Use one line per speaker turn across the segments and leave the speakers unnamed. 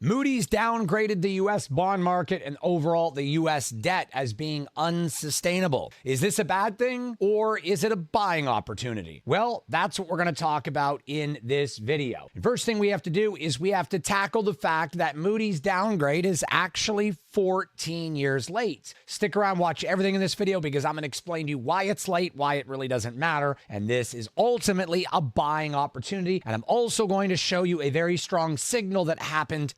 Moody's downgraded the U.S. bond market and overall the U.S. debt as being unsustainable. Is this a bad thing or is it a buying opportunity? Well, that's what we're going to talk about in this video. The first thing we have to do is we have to tackle the fact that Moody's downgrade is actually 14 years late. Stick around, watch everything in this video because I'm going to explain to you why it's late, why it really doesn't matter, and this is ultimately a buying opportunity. And I'm also going to show you a very strong signal that happened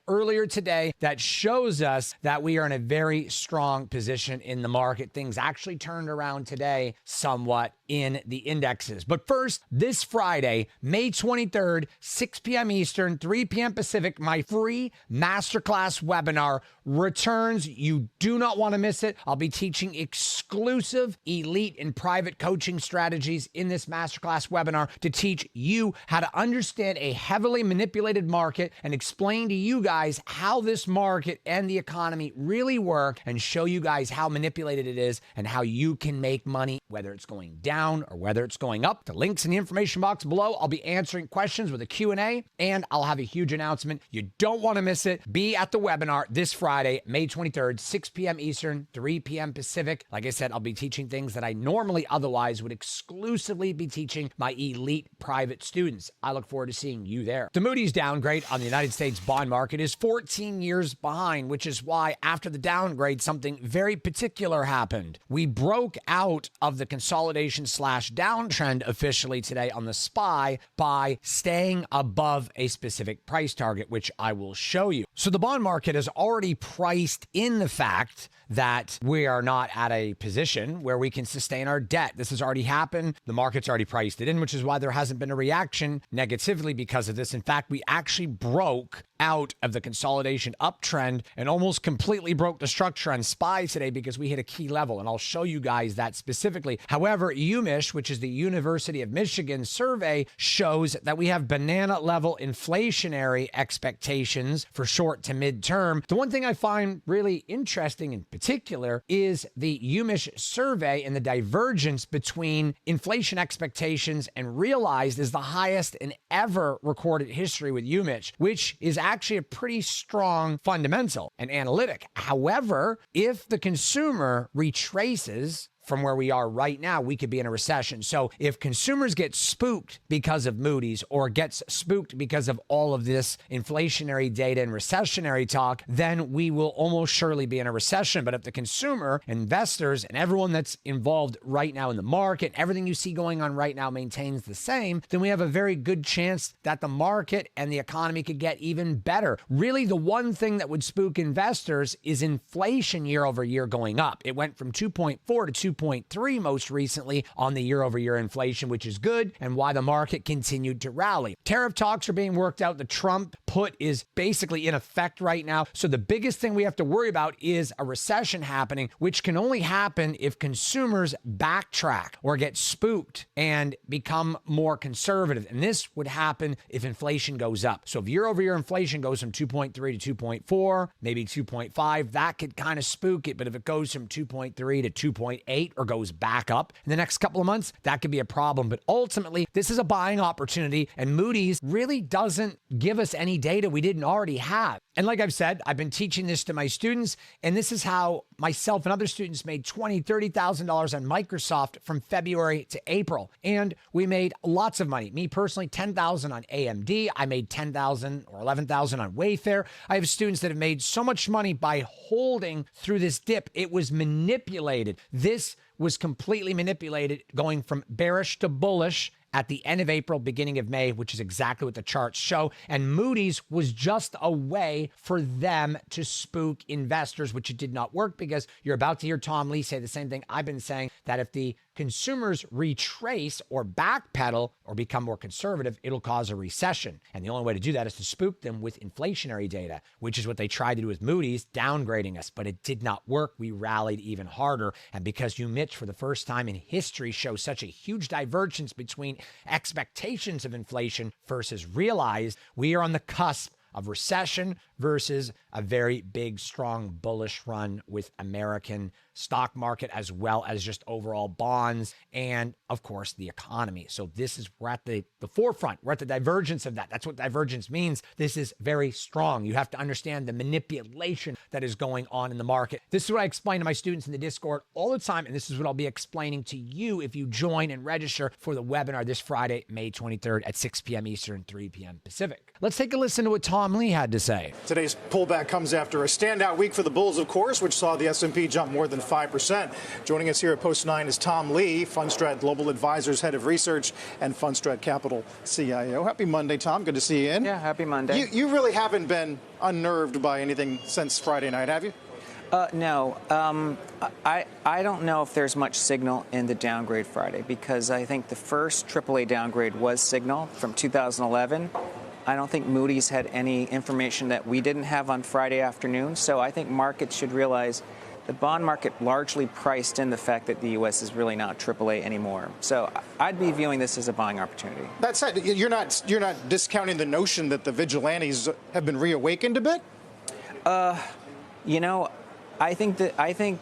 earlier today, that shows us that we are in a very strong position in the market. Things actually turned around today somewhat in the indexes. But first, this Friday, May 23rd, 6 p.m. Eastern, 3 p.m. Pacific, my free masterclass webinar returns. You do not want to miss it. I'll be teaching exclusive elite and private coaching strategies in this masterclass webinar to teach you how to understand a heavily manipulated market and explain to you guys how this market and the economy really work and show you guys how manipulated it is and how you can make money, whether it's going down or whether it's going up. The link's in the information box below. I'll be answering questions with a Q&A, and I'll have a huge announcement. You don't want to miss it. Be at the webinar this Friday, May 23rd, 6 p.m. Eastern, 3 p.m. Pacific. Like I said, I'll be teaching things that I normally otherwise would exclusively be teaching my elite private students. I look forward to seeing you there. The Moody's downgrade on the United States bond market is 14 years behind, which is why after the downgrade, something very particular happened. We broke out of the consolidation/downtrend officially today on the SPY by staying above a specific price target, which I will show you. So the bond market has already priced in the fact that we are not at a position where we can sustain our debt. This has already happened. The market's already priced it in, which is why there hasn't been a reaction negatively because of this. In fact, we actually broke out of the consolidation uptrend and almost completely broke the structure on SPY today because we hit a key level, and I'll show you guys that specifically. However, UMich, which is the University of Michigan survey, shows that we have banana level inflationary expectations for short to midterm. The one thing I find really interesting in particular is the UMich survey, and the divergence between inflation expectations and realized is the highest in ever recorded history with UMich, which is actually a pretty strong fundamental and analytic. However, if the consumer retraces from where we are right now, we could be in a recession. So if consumers get spooked because of Moody's or gets spooked because of all of this inflationary data and recessionary talk, then we will almost surely be in a recession. But if the consumer, investors, and everyone that's involved right now in the market, everything you see going on right now maintains the same, then we have a very good chance that the market and the economy could get even better. Really, the one thing that would spook investors is inflation year over year going up. It went from 2.4 to 2.3 most recently on the year-over-year inflation, which is good, and why the market continued to rally. Tariff talks are being worked out. The Trump put is basically in effect right now. So the biggest thing we have to worry about is a recession happening, which can only happen if consumers backtrack or get spooked and become more conservative. And this would happen if inflation goes up. So if year-over-year inflation goes from 2.3 to 2.4, maybe 2.5, that could kind of spook it. But if it goes from 2.3 to 2.8, or goes back up in the next couple of months, that could be a problem. But ultimately, this is a buying opportunity, and Moody's really doesn't give us any data we didn't already have. And like I've said, I've been teaching this to my students, and this is how myself and other students made $20,000, $30,000 on Microsoft from February to April. And we made lots of money. Me personally, $10,000 on AMD. I made $10,000 or $11,000 on Wayfair. I have students that have made so much money by holding through this dip. It was manipulated. This was completely manipulated, going from bearish to bullish at the end of April, beginning of May, which is exactly what the charts show. And Moody's was just a way for them to spook investors, which it did not work, because you're about to hear Tom Lee say the same thing I've been saying, that if the consumers retrace or backpedal or become more conservative, it'll cause a recession. And the only way to do that is to spook them with inflationary data, which is what they tried to do with Moody's, downgrading us. But it did not work. We rallied even harder. And because UMich, for the first time in history, shows such a huge divergence between expectations of inflation versus realized, we are on the cusp of recession versus a very big, strong, bullish run with American stock market as well as just overall bonds and, of course, the economy. So we're at the forefront. We're at the divergence of that. That's what divergence means. This is very strong. You have to understand the manipulation that is going on in the market. This is what I explain to my students in the Discord all the time, and this is what I'll be explaining to you if you join and register for the webinar this Friday, May 23rd at 6 p.m. Eastern, 3 p.m. Pacific. Let's take a listen to what Tom Lee had to say.
Today's pullback comes after a standout week for the bulls, of course, which saw the S&P jump more than 5%. Joining us here at Post 9 is Tom Lee, Fundstrat Global Advisors Head of Research and Fundstrat Capital CIO. Happy Monday, Tom. Good to see you in.
Yeah, happy Monday.
You really haven't been unnerved by anything since Friday night, have you?
No. I don't know if there's much signal in the downgrade Friday, because I think the first AAA downgrade was signal from 2011. I don't think Moody's had any information that we didn't have on Friday afternoon. So I think markets should realize the bond market largely priced in the fact that the U.S. is really not AAA anymore. So I'd be viewing this as a buying opportunity.
That said, you're not discounting the notion that the vigilantes have been reawakened a bit?
I think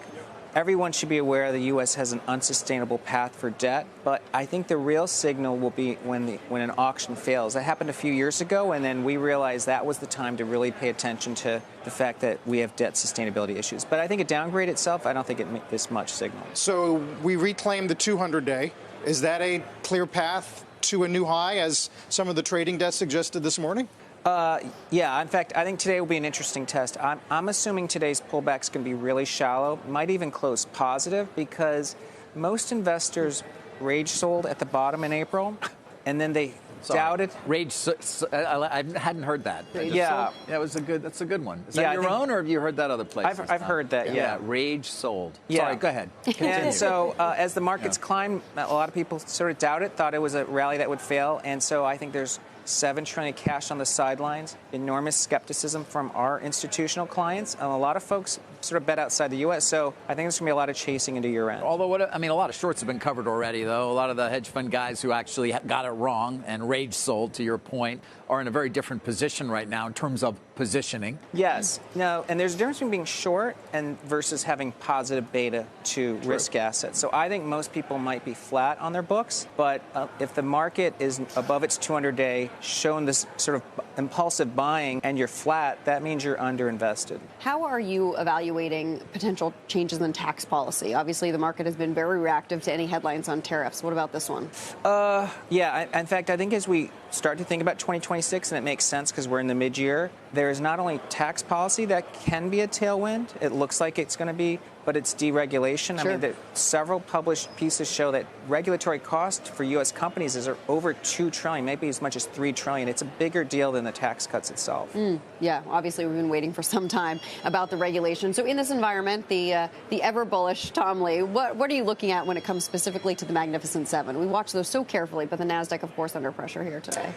everyone should be aware the U.S. has an unsustainable path for debt, but I think the real signal will be when an auction fails. That happened a few years ago, and then we realized that was the time to really pay attention to the fact that we have debt sustainability issues. But I think a downgrade itself, I don't think it makes this much signal.
So we reclaim the 200-day. Is that a clear path to a new high, as some of the trading desks suggested this morning?
Yeah, in fact, I think today will be an interesting test. I'm assuming today's pullback's going to be really shallow, might even close positive, because most investors rage sold at the bottom in April, and then they doubted.
I hadn't heard that.
Yeah,
that's a good one. Is that your own, or have you heard that other places?
I've heard that. Yeah,
rage sold.
Yeah.
Sorry, go ahead. Continue.
And so as the markets climbed, a lot of people sort of doubted, thought it was a rally that would fail, and so I think there's $7 trillion cash on the sidelines, enormous skepticism from our institutional clients, and a lot of folks sort of bet outside the U.S. So I think there's going to be a lot of chasing into year-end.
Although, a lot of shorts have been covered already, though. A lot of the hedge fund guys who actually got it wrong and rage sold, to your point, are in a very different position right now in terms of positioning.
Yes. No, and there's a difference between being short and versus having positive beta to risk assets. So I think most people might be flat on their books, but if the market is above its 200-day, showing this sort of impulsive buying, and you're flat, that means you're underinvested.
How are you evaluating potential changes in tax policy? Obviously, the market has been very reactive to any headlines on tariffs. What about this one?
In fact, I think as we start to think about 2026, and it makes sense because we're in the mid-year, there is not only tax policy that can be a tailwind, it looks like it's going to be, but it's deregulation.
Sure.
I mean, some published pieces show that regulatory cost for U.S. companies is over $2 trillion, maybe as much as $3 trillion. It's a bigger deal than the tax cuts itself.
Yeah, obviously we've been waiting for some time about the regulation. So in this environment, the ever bullish Tom Lee, what are you looking at when it comes specifically to the Magnificent Seven? We watch those so carefully, but the NASDAQ, of course, under pressure here today.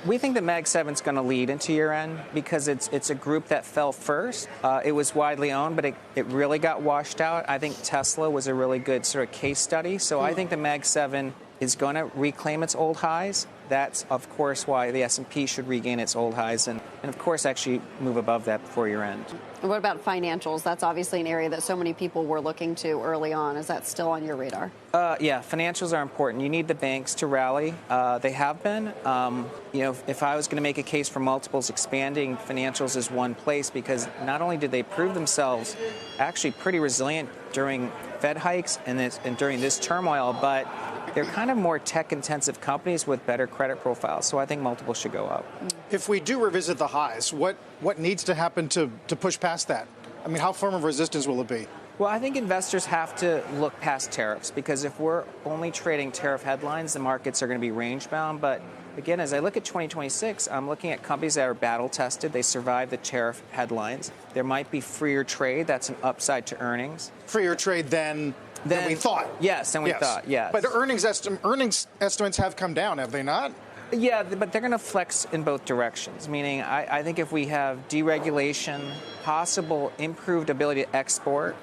We think the Mag 7 is going to lead into year end because it's a group that fell first. It was widely owned, but it really got washed out. I think Tesla was a really good sort of case study. So I think the Mag 7 is going to reclaim its old highs. That's, of course, why the S&P should regain its old highs and of course, actually move above that before year end.
And what about financials? That's obviously an area that so many people were looking to early on. Is that still on your radar?
Yeah, financials are important. You need the banks to rally. They have been. If I was going to make a case for multiples expanding, financials is one place because not only did they prove themselves actually pretty resilient during Fed hikes and during this turmoil, but they're kind of more tech-intensive companies with better credit profiles. So I think multiples should go up.
If we do revisit the highs, what needs to happen to push past that? I mean, how firm of resistance will it be?
Well, I think investors have to look past tariffs because if we're only trading tariff headlines, the markets are going to be range-bound. But again, as I look at 2026, I'm looking at companies that are battle-tested. They survive the tariff headlines. There might be freer trade. That's an upside to earnings.
Freer trade than we thought.
Yes, than we thought, yes.
But earnings estimates have come down, have they not?
Yeah, but they're going to flex in both directions, meaning I think if we have deregulation, possible improved ability to export,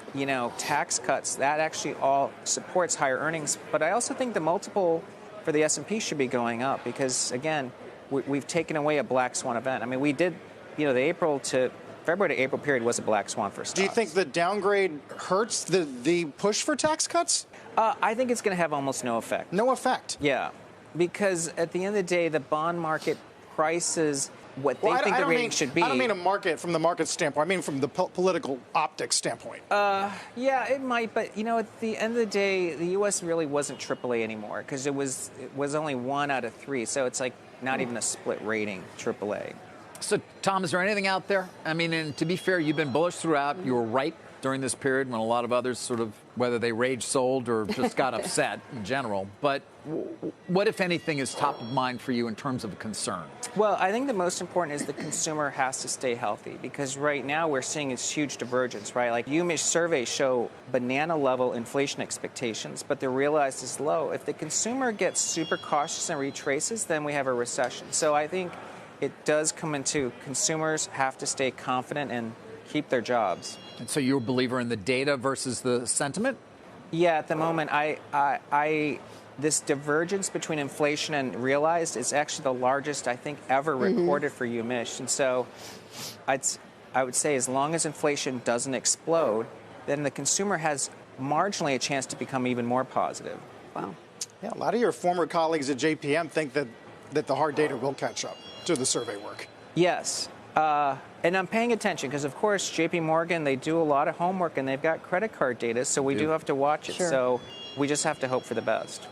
tax cuts, that actually all supports higher earnings. But I also think the multiple for the S&P should be going up because, again, we've taken away a black swan event. I mean, we did, the April to February to April period was a black swan for stocks.
Do you think the downgrade hurts the push for tax cuts?
I think it's going to have almost no effect.
No effect.
Yeah, because at the end of the day, the bond market prices what they think the rating should be.
I don't mean a market from the market standpoint. I mean from the political optics standpoint.
Yeah, it might, but at the end of the day, the U.S. really wasn't AAA anymore because it was only 1 out of 3, so it's like not even a split rating AAA.
So, Tom, is there anything out there? I mean, and to be fair, you've been bullish throughout. You were right during this period when a lot of others sort of, whether they rage sold or just got upset in general. But what, if anything, is top of mind for you in terms of concern?
Well, I think the most important is the consumer has to stay healthy because right now we're seeing this huge divergence, right? Like UMich surveys show banana-level inflation expectations, but the realized is low. If the consumer gets super cautious and retraces, then we have a recession. So I think it does come into consumers have to stay confident and keep their jobs.
And so you're a believer in the data versus the sentiment?
Yeah, at the moment, this divergence between inflation and realized is actually the largest, I think, ever recorded for UMich. And so I would say as long as inflation doesn't explode, then the consumer has marginally a chance to become even more positive.
Wow.
Yeah, a lot of your former colleagues at JPM think that the hard data will catch up to the survey work.
Yes. And I'm paying attention because, of course, JP Morgan, they do a lot of homework and they've got credit card data, so we do have to watch it.
Sure.
So we just have to hope for the best.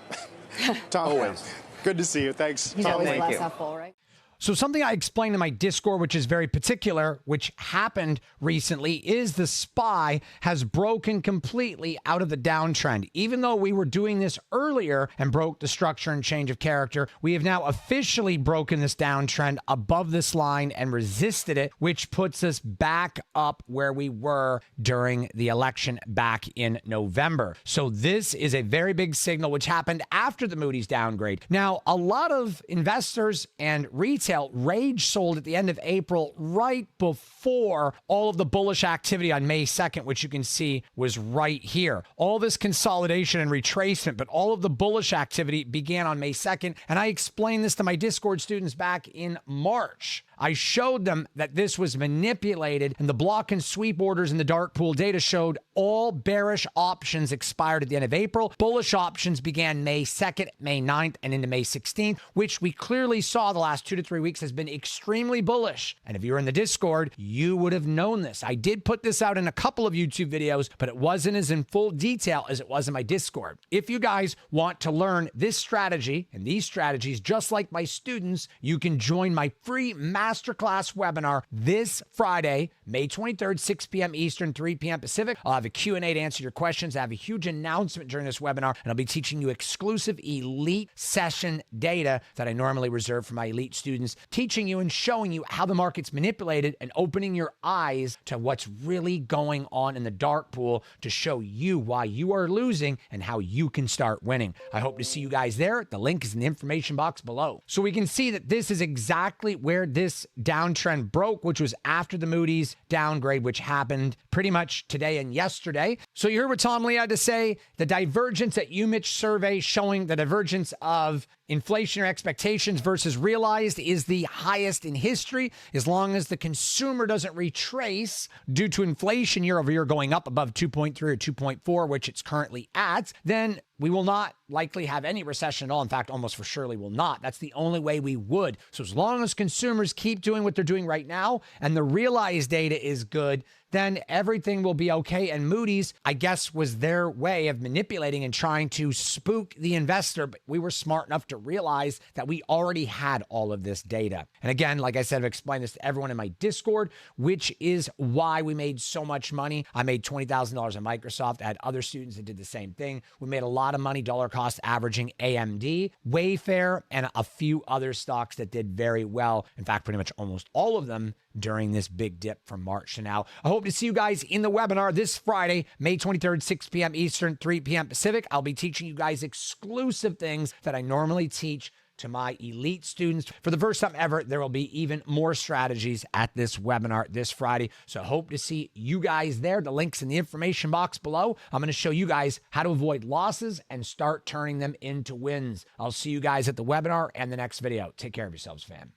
Tom,
always.
Good to see you. Thanks.
He's
Tom,
always
thank
glass
you.
half full, right?
So something I explained in my Discord, which is very particular, which happened recently, is the SPY has broken completely out of the downtrend. Even though we were doing this earlier and broke the structure and change of character, we have now officially broken this downtrend above this line and resisted it, which puts us back up where we were during the election back in November. So this is a very big signal, which happened after the Moody's downgrade. Now, a lot of investors and retail rage sold at the end of April, right before all of the bullish activity on May 2nd, which you can see was right here. All this consolidation and retracement, but all of the bullish activity began on May 2nd. And I explained this to my Discord students back in March. I showed them that this was manipulated, and the block and sweep orders in the dark pool data showed all bearish options expired at the end of April. Bullish options began May 2nd, May 9th, and into May 16th, which we clearly saw the last 2 to 3 weeks has been extremely bullish. And if you're in the Discord, you would have known this. I did put this out in a couple of YouTube videos, but it wasn't as in full detail as it was in my Discord. If you guys want to learn this strategy and these strategies, just like my students, you can join my free masterclass webinar this Friday, May 23rd, 6 p.m. Eastern, 3 p.m. Pacific. I'll have a Q&A to answer your questions. I have a huge announcement during this webinar, and I'll be teaching you exclusive elite session data that I normally reserve for my elite students, teaching you and showing you how the market's manipulated and opening your eyes to what's really going on in the dark pool to show you why you are losing and how you can start winning. I hope to see you guys there. The link is in the information box below. So we can see that this is exactly where this downtrend broke, which was after the Moody's downgrade, which happened pretty much today and yesterday. So you heard what Tom Lee had to say. The divergence at UMich survey showing the divergence of inflationary expectations versus realized is the highest in history. As long as the consumer doesn't retrace due to inflation year over year going up above 2.3 or 2.4, which it's currently at, then we will not likely have any recession at all. In fact, almost for surely will not. That's the only way we would. So as long as consumers keep doing what they're doing right now and the realized data is good, then everything will be okay. And Moody's, I guess, was their way of manipulating and trying to spook the investor. But we were smart enough to realize that we already had all of this data. And again, like I said, I've explained this to everyone in my Discord, which is why we made so much money. I made $20,000 on Microsoft. I had other students that did the same thing. We made a lot of money, dollar cost averaging AMD, Wayfair, and a few other stocks that did very well. In fact, pretty much almost all of them during this big dip from March to now. I hope to see you guys in the webinar this Friday, May 23rd, 6 p.m. Eastern, 3 p.m. Pacific. I'll be teaching you guys exclusive things that I normally teach to my elite students. For the first time ever, there will be even more strategies at this webinar this Friday. So I hope to see you guys there. The link's in the information box below. I'm going to show you guys how to avoid losses and start turning them into wins. I'll see you guys at the webinar and the next video. Take care of yourselves, fam.